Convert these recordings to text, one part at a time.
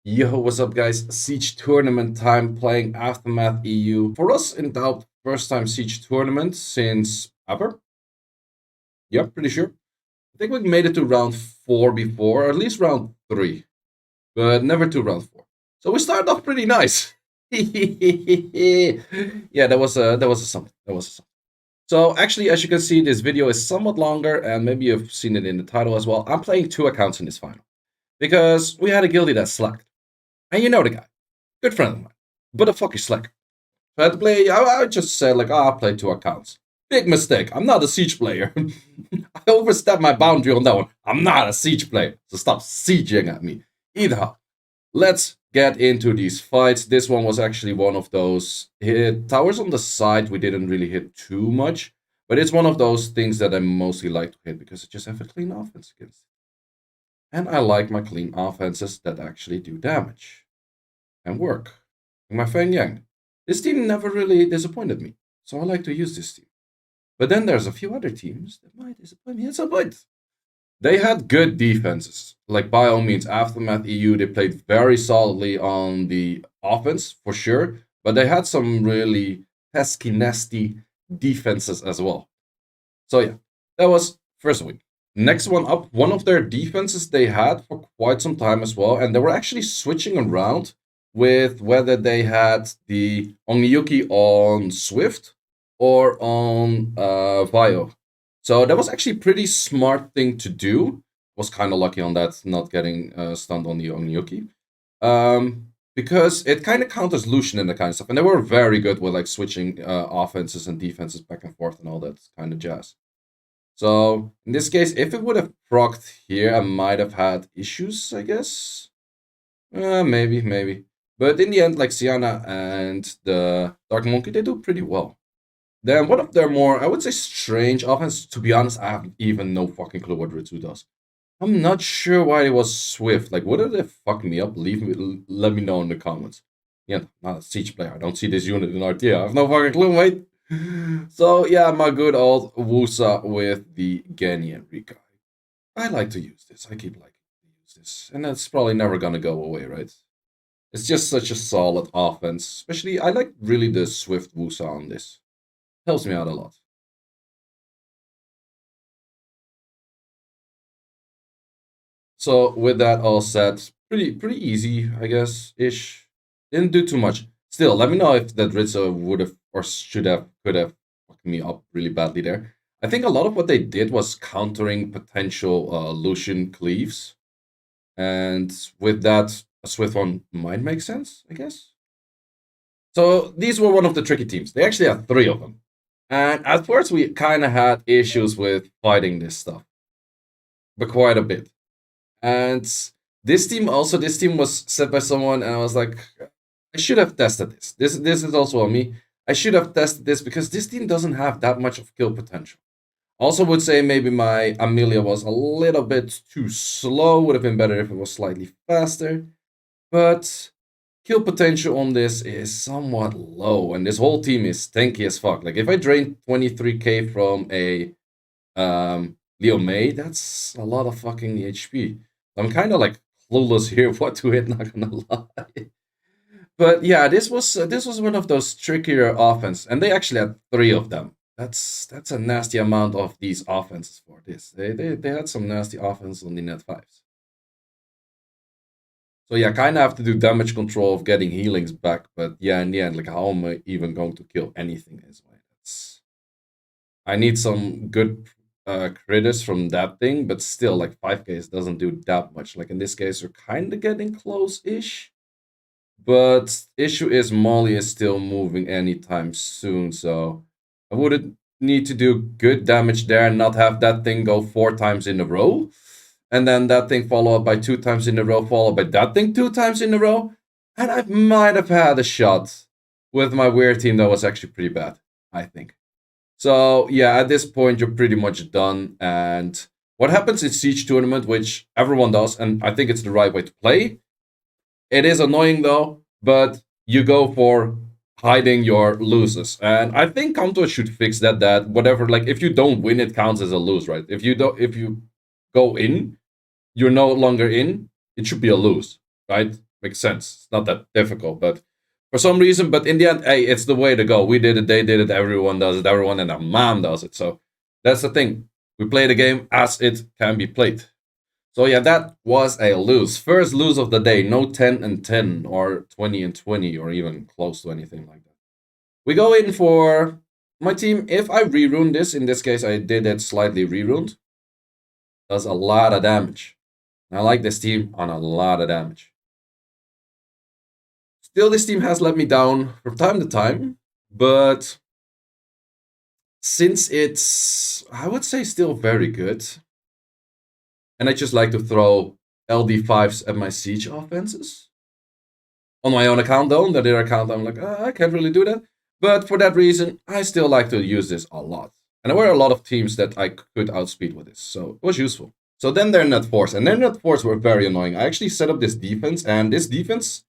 Yo, what's up, guys? Siege tournament time playing Aftermath EU. For us, in doubt, first time Siege tournament since ever. Yep, pretty sure. I think we made it to round 4 before, or at least round 3, but never to round 4. So we started off pretty nice. Yeah, that was a something. That was a something. So actually, as you can see, this video is somewhat longer, and maybe you've seen it in the title as well. I'm playing 2 accounts in this final because we had a guildie that slacked, and you know the guy. Good friend of mine. But a fucking slacker. So I had to play, I just said, like, I'll play 2 accounts. Big mistake. I'm not a Siege player. I overstepped my boundary on that one. I'm not a Siege player. So stop sieging at me. Either let's get into these fights. This one was actually one of those towers on the side we didn't really hit too much. But it's one of those things that I mostly like to hit because I just have a clean offense against it. And I like my clean offenses that actually do damage and work. My Feng Yang. This team never really disappointed me, so I like to use this team. But then there's a few other teams that might disappoint me at some point. They had good defenses. Like, by all means, Aftermath EU, they played very solidly on the offense, for sure. But they had some really pesky, nasty defenses as well. So yeah, that was first week. Next one up, one of their defenses they had for quite some time as well. And they were actually switching around with whether they had the Onyuki on Swift or on Vio. So that was actually a pretty smart thing to do. Was kind of lucky on that, not getting stunned on the Onyuki. Because it kind of counters Lucian and that kind of stuff. And they were very good with like switching offenses and defenses back and forth and all that kind of jazz. So in this case, if it would have procced here, I might have had issues, I guess. Maybe. But in the end, like Sienna and the Dark Monkey, they do pretty well. Then one of their more, I would say, strange offense. To be honest, I have even no fucking clue what Ritsu does. I'm not sure why it was Swift. Like, would it fuck me up? Let me know in the comments. Yeah, not a Siege player. I don't see this unit in RT. I have no fucking clue, mate. So yeah, my good old Wusa with the Genny and Rika. I like to use this. I keep liking to use this. And that's probably never gonna go away, right? It's just such a solid offense. Especially, I like really the Swift Wusa on this. Helps me out a lot. So with that all said, pretty easy, I guess, ish. Didn't do too much. Still, let me know if that Ritza would have or could have fucked me up really badly there. I think a lot of what they did was countering potential Lucian cleaves. And with that, a Swift one might make sense, I guess. So these were one of the tricky teams. They actually had 3 of them. And at first, we kind of had issues with fighting this stuff, but quite a bit. And this team was set by someone, and I was like, I should have tested this. This is also on me. I should have tested this because this team doesn't have that much of kill potential. Also, would say maybe my Amelia was a little bit too slow. Would have been better if it was slightly faster. But kill potential on this is somewhat low, and this whole team is tanky as fuck. Like, if I drain 23k from a Leo May, that's a lot of fucking HP. I'm kind of like clueless here what to hit, not gonna lie. But yeah, this was one of those trickier offense, and they actually had 3 of them. That's a nasty amount of these offenses for this. They had some nasty offense on the net 5s. So yeah, kind of have to do damage control of getting healings back, but yeah, in the end, like, how am I even going to kill anything this way? I need some good critters from that thing, but still, like, 5k doesn't do that much. Like, in this case, we're kind of getting close-ish. But issue is Molly is still moving anytime soon, so I would need to do good damage there and not have that thing go 4 times in a row. And then that thing follow up by 2 times in a row, followed by that thing 2 times in a row. And I might have had a shot with my weird team that was actually pretty bad, I think. So yeah, at this point you're pretty much done. And what happens in Siege tournament, which everyone does, and I think it's the right way to play. It is annoying though, but you go for hiding your losses. And I think Kanto should fix that whatever, like, if you don't win, it counts as a lose, right? If you go in, you're no longer in, it should be a lose, right? Makes sense. It's not that difficult, but for some reason, but in the end, hey, it's the way to go. We did it, they did it, everyone does it, everyone and their mom does it. So that's the thing. We play the game as it can be played. So yeah, that was a lose. First lose of the day. No 10 and 10 or 20 and 20 or even close to anything like that. We go in for my team. If I rerun this, in this case, I did it slightly reruned. Does a lot of damage. I like this team on a lot of damage. Still, this team has let me down from time to time, but since it's, I would say, still very good, and I just like to throw LD5s at my siege offenses. On my own account, though, on the other account, I'm like, I can't really do that. But for that reason, I still like to use this a lot. And there were a lot of teams that I could outspeed with this, so it was useful. So then their net force, and their net force were very annoying. I actually set up this defense, and this defense,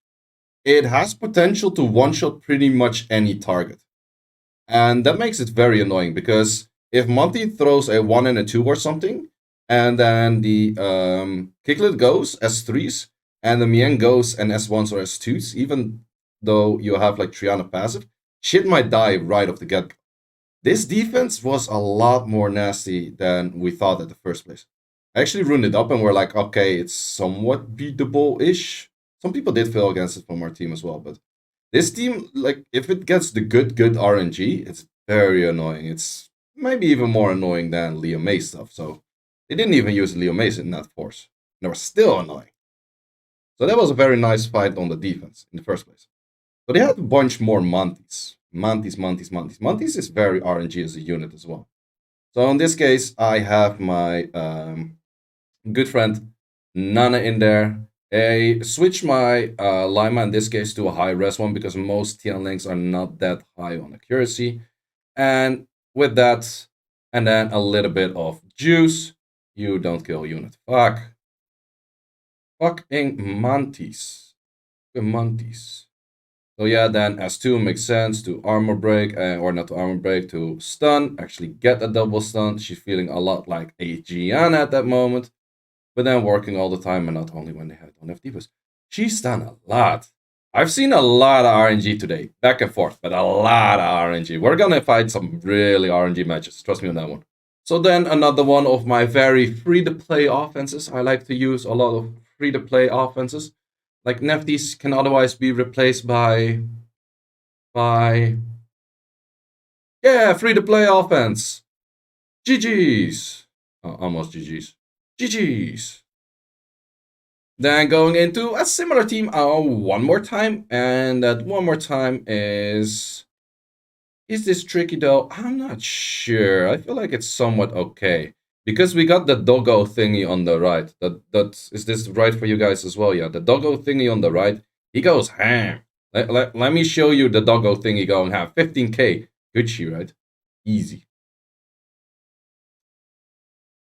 it has potential to one-shot pretty much any target. And that makes it very annoying, because if Monty throws a 1 and a 2 or something, and then the Kicklet goes as 3s, and the Mien goes and S1s or S2s, even though you have like Triana passive, shit might die right off the get. This defense was a lot more nasty than we thought at the first place. I actually ruined it up and we're like, okay, it's somewhat beatable-ish. Some people did fail against it from our team as well, but this team, like, if it gets the good RNG, it's very annoying. It's maybe even more annoying than Leo May stuff. So they didn't even use Leo Mace in that force. They were still annoying. So that was a very nice fight on the defense in the first place. So they had a bunch more Monties. Monties is very RNG as a unit as well. So in this case, I have my good friend Nana in there. I switch my Lima in this case to a high res one because most TN links are not that high on accuracy. And with that, and then a little bit of juice, you don't kill unit. Fuck. Fucking Monties. Monties. So yeah, then S2 makes sense to armor break, or not to armor break, to stun. Actually get a double stun. She's feeling a lot like a Gianna at that moment. But then working all the time, and not only when they don't have divas. She's done a lot. I've seen a lot of RNG today, back and forth, but a lot of RNG. We're gonna fight some really RNG matches, trust me on that one. So then another one of my very free-to-play offenses. I like to use a lot of free-to-play offenses. Like Nefties can otherwise be replaced by yeah, free-to-play offense. GG's. Oh, almost GG's. GG's. Then going into a similar team one more time, and that one more time is this tricky though? I'm not sure. I feel like it's somewhat okay. Because we got the doggo thingy on the right. That is this right for you guys as well? Yeah, the doggo thingy on the right. He goes ham. Let me show you the doggo thingy going ham. 15k. Gucci, right? Easy.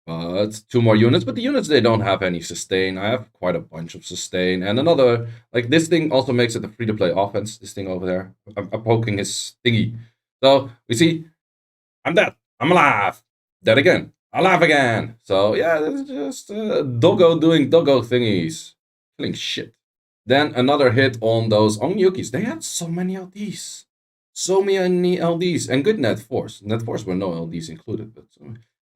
But 2 more units, but the units, they don't have any sustain. I have quite a bunch of sustain. And another, like this thing also makes it a free-to-play offense, this thing over there. I'm poking his thingy. So, we see, I'm dead. I'm alive. Dead again. Alive again. So, yeah, this is just doggo doing doggo thingies. Killing shit. Then another hit on those Ongyukis. They had so many LDs. So many LDs. And good net force. Net force were no LDs included, but...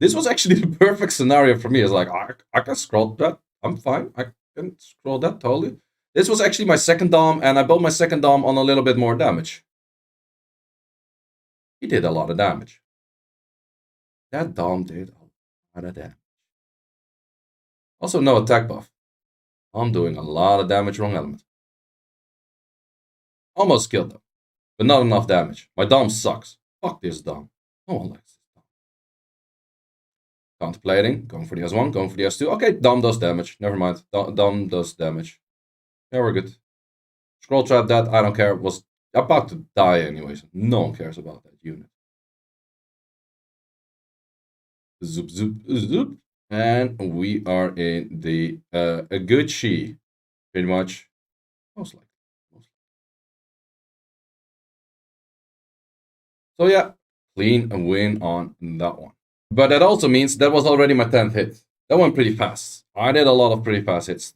This was actually the perfect scenario for me. It's like, I can scroll that. I'm fine. I can scroll that totally. This was actually my second Dom, and I built my second Dom on a little bit more damage. He did a lot of damage. That Dom did a lot of damage. Also, no attack buff. I'm doing a lot of damage wrong element. Almost killed them, but not enough damage. My Dom sucks. Fuck this Dom. No one likes this Dom. Contemplating, going for the S1, going for the S2. Okay, Dom does damage. Never mind. Dom does damage. Yeah, we're good. Scroll trap that, I don't care. Was about to die anyways. No one cares about that unit. Zoop, zoop, zoop. And we are in the Gucci. Pretty much. Most likely. So yeah, clean win on that one. But that also means that was already my 10th hit. That went pretty fast. I did a lot of pretty fast hits.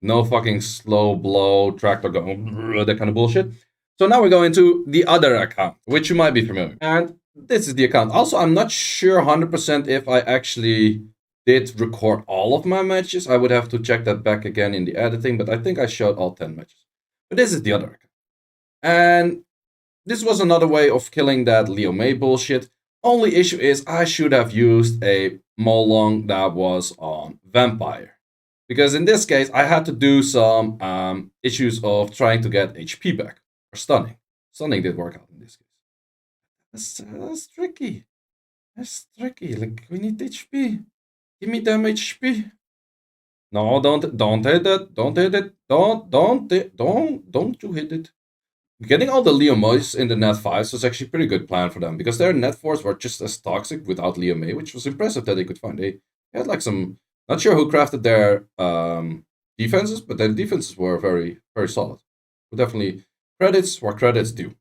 No fucking slow blow, tractor going, that kind of bullshit. So now we're going to the other account, which you might be familiar with. And this is the account. Also, I'm not sure 100% if I actually did record all of my matches. I would have to check that back again in the editing, but I think I showed all 10 matches. But this is the other account. And this was another way of killing that Leo May bullshit. Only issue is I should have used a Molong that was on Vampire. Because in this case, I had to do some issues of trying to get HP back. Or stunning. Stunning did work out in this case. That's tricky. That's tricky. Like, we need HP. Give me them HP. No, don't hit it. Don't hit it. Don't you hit it. Getting all the Leo Mays in the net 5s was actually a pretty good plan for them because their net 4s were just as toxic without Leo May, which was impressive that they could find. They had like some, not sure who crafted their defenses, but their defenses were very, very solid. So definitely credits where credits due.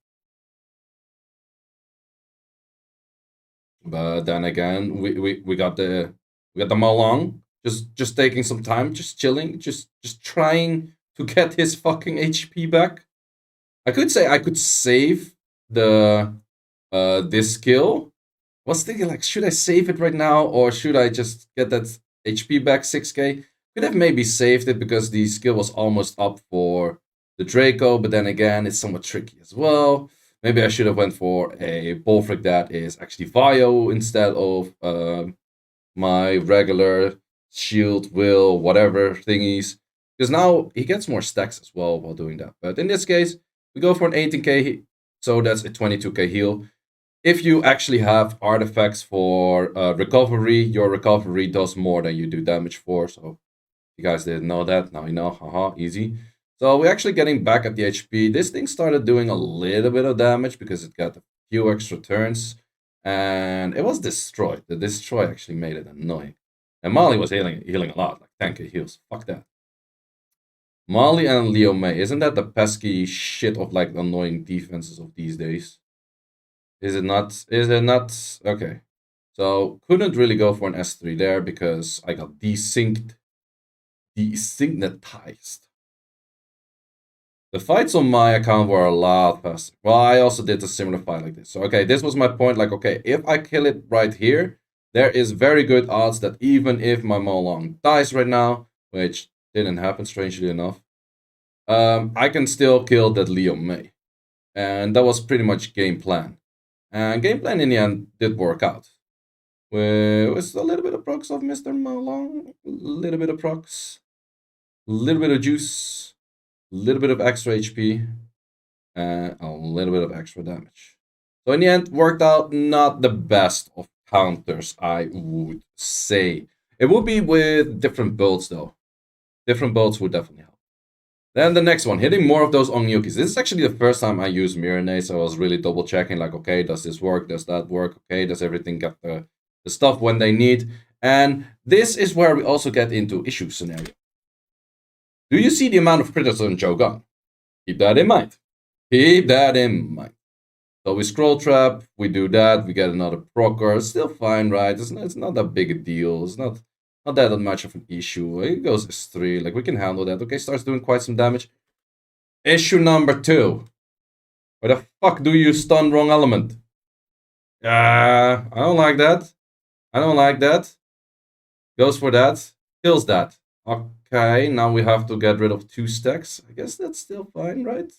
But then again, we got the Malong just taking some time, just chilling, just trying to get his fucking HP back. I could say I could save the this skill. I was thinking like, should I save it right now or should I just get that HP back 6k? Could have maybe saved it because the skill was almost up for the Draco, but then again, it's somewhat tricky as well. Maybe I should have went for a Bolfric that is actually Vio instead of my regular shield, will, whatever thingies. Because now he gets more stacks as well while doing that. But in this case, we go for an 18k, so that's a 22k heal. If you actually have artifacts for recovery, your recovery does more than you do damage for. So you guys didn't know that, now you know, haha, easy. So we're actually getting back at the HP. This thing started doing a little bit of damage because it got a few extra turns. And it was destroyed. The destroy actually made it annoying. And Molly was healing a lot, like 10k heals. Fuck that. Molly and Leo May. Isn't that the pesky shit of like the annoying defenses of these days? Is it not? Is it not? Okay. So couldn't really go for an S3 there because I got desynced. Designetized. The fights on my account were a lot faster. Well, I also did a similar fight like this. So, okay, this was my point. Like, okay, if I kill it right here, there is very good odds that even if my Molong dies right now, which didn't happen, strangely enough, I can still kill that Leo May. And that was pretty much game plan. And game plan in the end did work out. With a little bit of procs of Mr. Molong, a little bit of procs, a little bit of juice, a little bit of extra HP, and a little bit of extra damage. So in the end, worked out not the best of counters, I would say. It would be with different builds, though. Different builds would definitely help. Then the next one, hitting more of those Onyukis. This is actually the first time I used Miranase, so I was really double checking, like, okay, does this work? Does that work? Okay, does everything get the stuff when they need? And this is where we also get into issue scenario. Do you see the amount of critters on Jogan? Keep that in mind. Keep that in mind. So we scroll trap, we do that, we get another procer. Still fine, right? It's not that big a deal. It's not that much of an issue. It goes S3, like we can handle that. Okay, starts doing quite some damage. Issue number 2. Where the fuck do you stun wrong element? I don't like that. I don't like that. Goes for that. Kills that. Okay, now we have to get rid of 2 stacks. I guess that's still fine, right?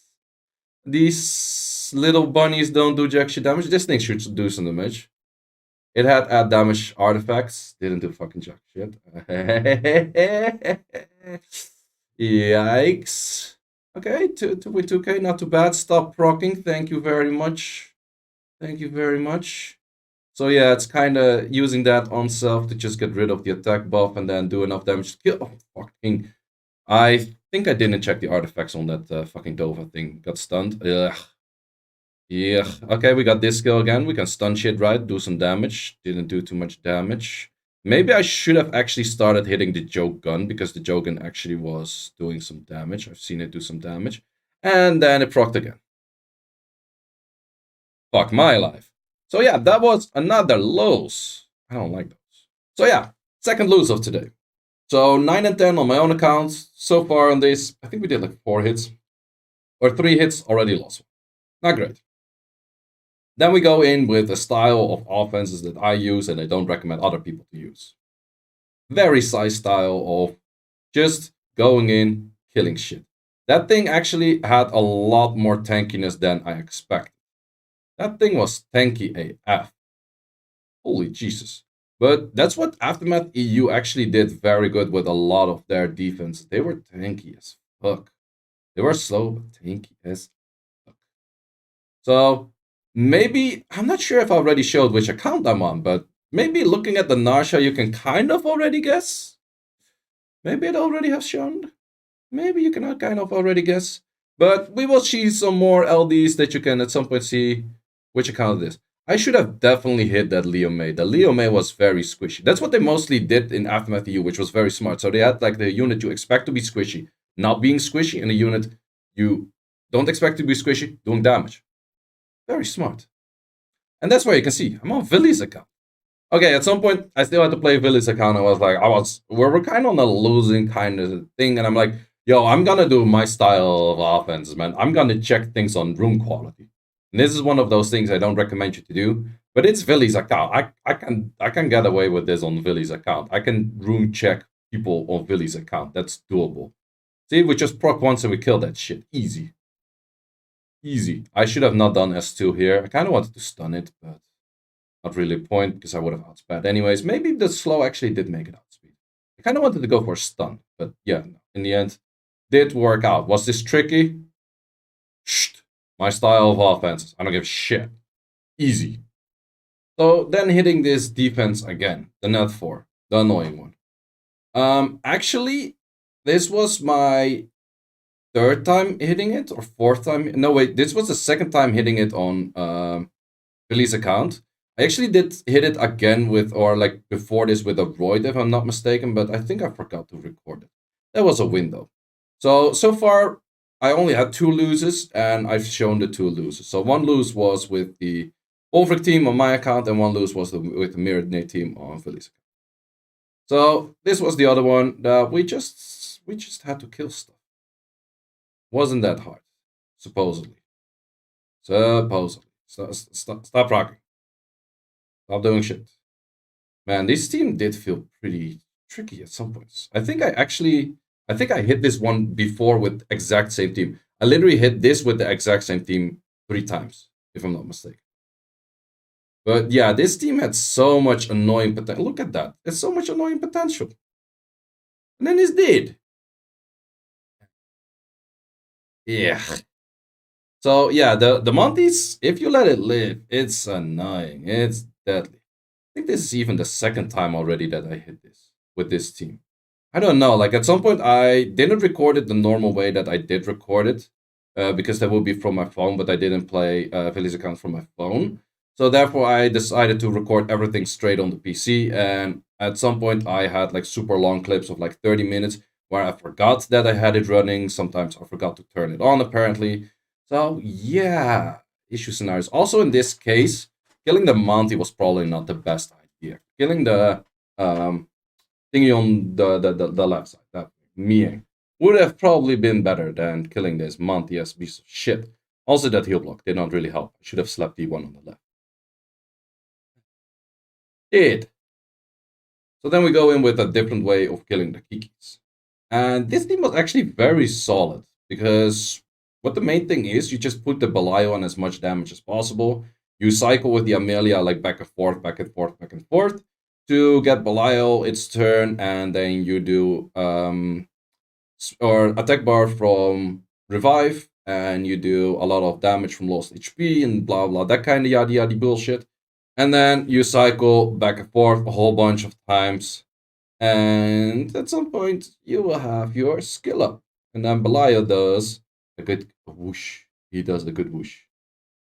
These little bunnies don't do jack shit damage. This thing should do some damage. It had add damage artifacts. Didn't do fucking jack shit. Yikes. Okay, 2k, not too bad. Stop proccing. Thank you very much. Thank you very much. So yeah, it's kind of using that on self to just get rid of the attack buff and then do enough damage to kill. Oh, fucking. I think I didn't check the artifacts on that fucking Dova thing. Got stunned. Ugh. Yeah. Okay, we got this skill again. We can stun shit, right? Do some damage. Didn't do too much damage. Maybe I should have actually started hitting the joke gun because the joke gun actually was doing some damage. I've seen it do some damage. And then it procced again. Fuck my life. So yeah, that was another lose. I don't like those. So yeah, second lose of today. So 9 and 10 on my own account. So far on this, I think we did like 4 hits or 3 hits, already lost one. Not great. Then we go in with a style of offenses that I use and I don't recommend other people to use. Very size style of just going in, killing shit. That thing actually had a lot more tankiness than I expected. That thing was tanky AF. Holy Jesus. But that's what Aftermath EU actually did very good with a lot of their defense. They were tanky as fuck. They were slow, but tanky as fuck. So maybe, I'm not sure if I already showed which account I'm on, but maybe looking at the Narsha, you can kind of already guess. Maybe it already has shown. Maybe you can kind of already guess. But we will see some more LDs that you can at some point see which account it is. I should have definitely hit that Leo May. The Leo May was very squishy. That's what they mostly did in Aftermath EU, which was very smart. So they had like the unit you expect to be squishy, not being squishy, and the unit you don't expect to be squishy, doing damage. Very smart. And that's where you can see I'm on Villy's account. Okay, at some point I still had to play Villy's account. We're kind of on a losing kind of thing, and I'm like, yo, I'm gonna do my style of offense, man. I'm gonna check things on room quality. And this is one of those things I don't recommend you to do. But it's Villy's account. I can get away with this on Villy's account. I can room check people on Villy's account. That's doable. See, we just proc once and we kill that shit. Easy. Easy. I should have not done S2 here. I kind of wanted to stun it, but not really a point because I would have outsped anyways. Maybe the slow actually did make it outspeed. I kind of wanted to go for a stun, but yeah, no. In the end, did work out. Was this tricky? Shh. My style of offense. I don't give a shit. Easy. So then hitting this defense again, the net 4, the annoying one. Actually, this was my third time hitting it or fourth time. No, wait, this was the second time hitting it on Billy's account. I actually did hit it again with, or like before this with a Royd, if I'm not mistaken, but I think I forgot to record it. That was a window. So far, I only had 2 loses, and I've shown the 2 loses. So one lose was with the Ulfric team on my account, and one lose was with the Mirrored Nate team on Philly's account. So this was the other one that we just had to kill stuff. Wasn't that hard, supposedly. Supposedly. Stop rocking. Stop doing shit. Man, this team did feel pretty tricky at some points. I think I hit this one before with exact same team. I literally hit this with the exact same team 3 times, if I'm not mistaken. But yeah, this team had so much annoying potential. Look at that. There's so much annoying potential. And then it's dead. Yeah. So yeah, the Monties, if you let it live, it's annoying. It's deadly. I think this is even the second time already that I hit this with this team. I don't know. Like at some point, I didn't record it the normal way that I did record it, because that would be from my phone. But I didn't play Philly's account from my phone, so therefore I decided to record everything straight on the PC. And at some point, I had like super long clips of like 30 minutes where I forgot that I had it running. Sometimes I forgot to turn it on. Apparently, so yeah, issue scenarios. Also in this case, killing the Monty was probably not the best idea. Killing the thingy on the left side, that Mie, would have probably been better than killing this Monty as piece of shit. Also, that heal block did not really help. I should have slapped D1 on the left. Did. So then we go in with a different way of killing the Kikis. And this team was actually very solid because what the main thing is, you just put the Belial on as much damage as possible. You cycle with the Amelia like back and forth, back and forth, back and forth to get Belial its turn, and then you do or attack bar from revive, and you do a lot of damage from lost HP and blah blah, that kind of yada yada bullshit. And then you cycle back and forth a whole bunch of times, and at some point you will have your skill up. And then Belial does a good whoosh. He does a good whoosh.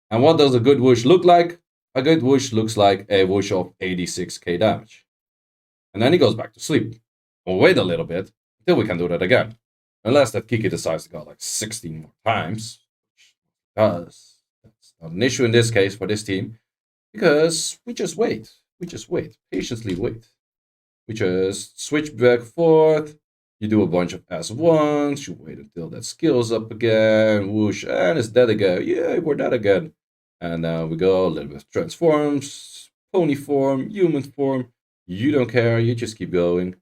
And what does a good whoosh look like? A good whoosh looks like a whoosh of 86k damage. And then he goes back to sleep. We'll wait a little bit until we can do that again. Unless that Kiki decides to go like 16 more times. Which does. That's not an issue in this case for this team. Because we just wait. We just wait. Patiently wait. We just switch back forth. You do a bunch of S1s. You wait until that skills up again. Whoosh, and it's dead again. Yeah, we're dead again. And now we go a little bit of transforms, pony form, human form. You don't care. You just keep going.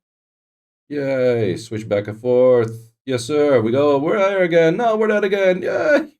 Yay! Switch back and forth. Yes, sir. We go. We're there again. No, we're dead again. Yay!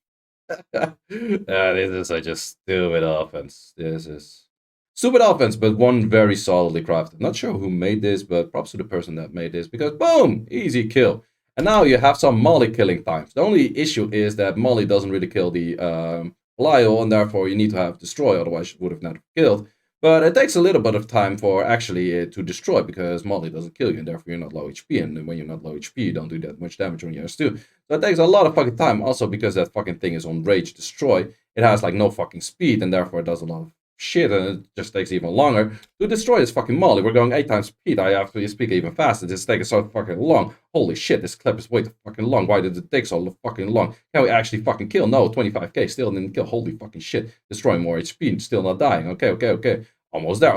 This is such a stupid offense. This is stupid offense, but one very solidly crafted. Not sure who made this, but props to the person that made this because boom, easy kill. And now you have some Molly killing times. The only issue is that Molly doesn't really kill the Lyle, and therefore you need to have destroy, otherwise it would have never killed. But it takes a little bit of time for actually to destroy because Molly doesn't kill you, and therefore you're not low HP. And when you're not low HP, you don't do that much damage on your S2. So it takes a lot of fucking time. Also because that fucking thing is on Rage Destroy, it has like no fucking speed, and therefore it does a lot of shit, and it just takes even longer to destroy this fucking Molly. We're going 8 times speed. I have to speak even faster. This is taking so fucking long. Holy shit, this clip is way too fucking long. Why did it take so fucking long? Can we actually fucking kill? No, 25k, still didn't kill. Holy fucking shit. Destroying more HP, still not dying. Okay. Almost there.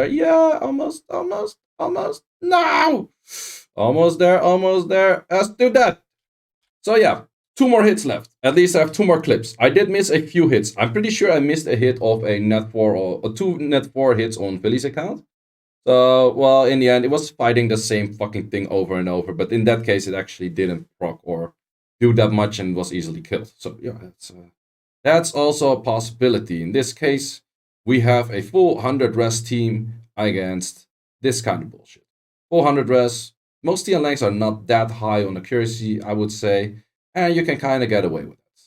Yeah, almost. No! Almost there. Let's do that. So yeah, 2 more hits left. At least I have 2 more clips. I did miss a few hits. I'm pretty sure I missed a hit of a net 4 or 2 net 4 hits on Philly's account. So, well, in the end, it was fighting the same fucking thing over and over. But in that case, it actually didn't proc or do that much and was easily killed. So yeah, that's also a possibility. In this case, we have a full 100 res team against this kind of bullshit. Full 100 res. Most TL lengths are not that high on accuracy, I would say, and you can kind of get away with it.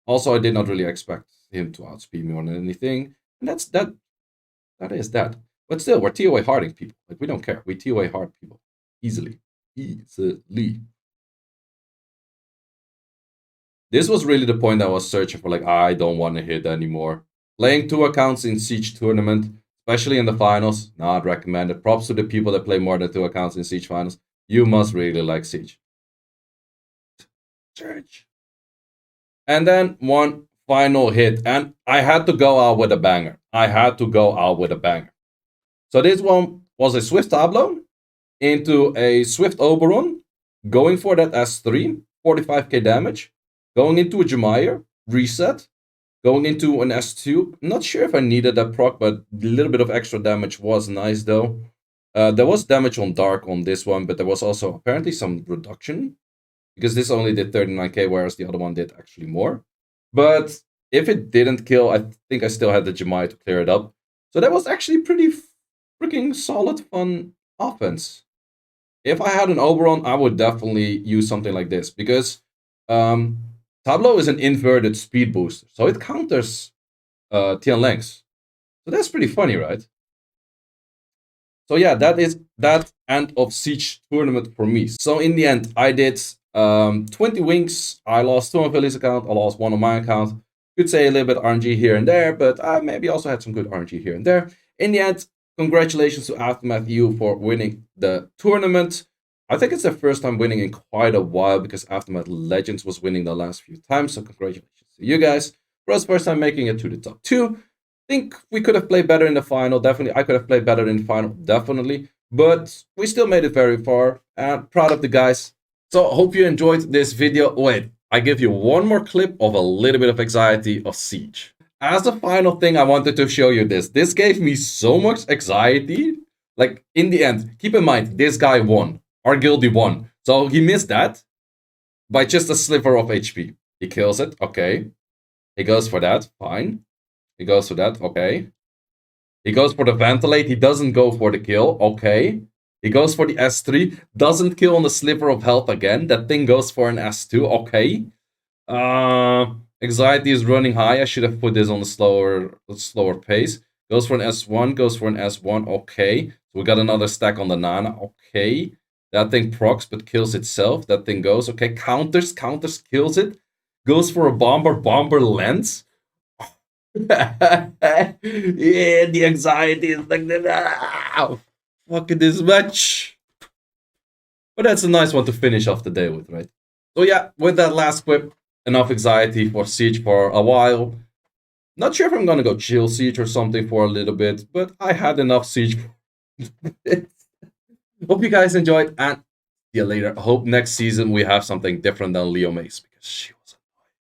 Also, I did not really expect him to outspeed me on anything, and that's that. That is that. But still, we're TOA harding people. Like, we don't care. We TOA hard people. Easily. This was really the point I was searching for. Like, I don't want to hit anymore. Playing 2 accounts in Siege tournament, especially in the finals, not recommended. Props to the people that play more than 2 accounts in Siege finals. You must really like Siege. Church. And then one final hit, and I had to go out with a banger. So this one was a Swift Tableau into a Swift Oberon, going for that S3, 45k damage, going into a Jemire, reset, going into an S2. I'm not sure if I needed that proc, but a little bit of extra damage was nice though. There was damage on Dark on this one, but there was also apparently some reduction because this only did 39k, whereas the other one did actually more. But if it didn't kill, I think I still had the Jemai to clear it up. So that was actually pretty freaking solid, fun offense. If I had an Oberon, I would definitely use something like this because Tableau is an inverted speed booster, so it counters TN lengths. So that's pretty funny, right? So yeah, that is that end of Siege tournament for me. So in the end, I did 20 wings. I lost 2 on Philly's account. I lost 1 on my account. Could say a little bit RNG here and there, but I maybe also had some good RNG here and there. In the end, congratulations to Aftermath EU for winning the tournament. I think it's their first time winning in quite a while because Aftermath Legends was winning the last few times. So congratulations to you guys. For us, first time making it to the top 2. Think we could have played better in the final. Definitely, I could have played better in the final. Definitely, but we still made it very far. And proud of the guys. So hope you enjoyed this video. Wait, I give you one more clip of a little bit of anxiety of Siege. As the final thing, I wanted to show you this. This gave me so much anxiety. Like, in the end, keep in mind, this guy won. Our guilty won. So he missed that by just a sliver of HP. He kills it. Okay. He goes for that. Fine. He goes for that. Okay. He goes for the ventilate. He doesn't go for the kill. Okay. He goes for the S3. Doesn't kill on the sliver of health again. That thing goes for an S2. Okay. Anxiety is running high. I should have put this on the slower pace. Goes for an S1. Goes for an S1. Okay. So we got another stack on the Nana. Okay. That thing procs but kills itself. That thing goes. Okay. Counters, kills it. Goes for a bomber lands. Yeah, the anxiety is like that. Fucking this much. But that's a nice one to finish off the day with, right? So yeah, with that last clip, enough anxiety for Siege for a while. Not sure if I'm gonna go chill Siege or something for a little bit, but I had enough Siege Hope you guys enjoyed and see you later. I hope next season we have something different than Leo Mace because she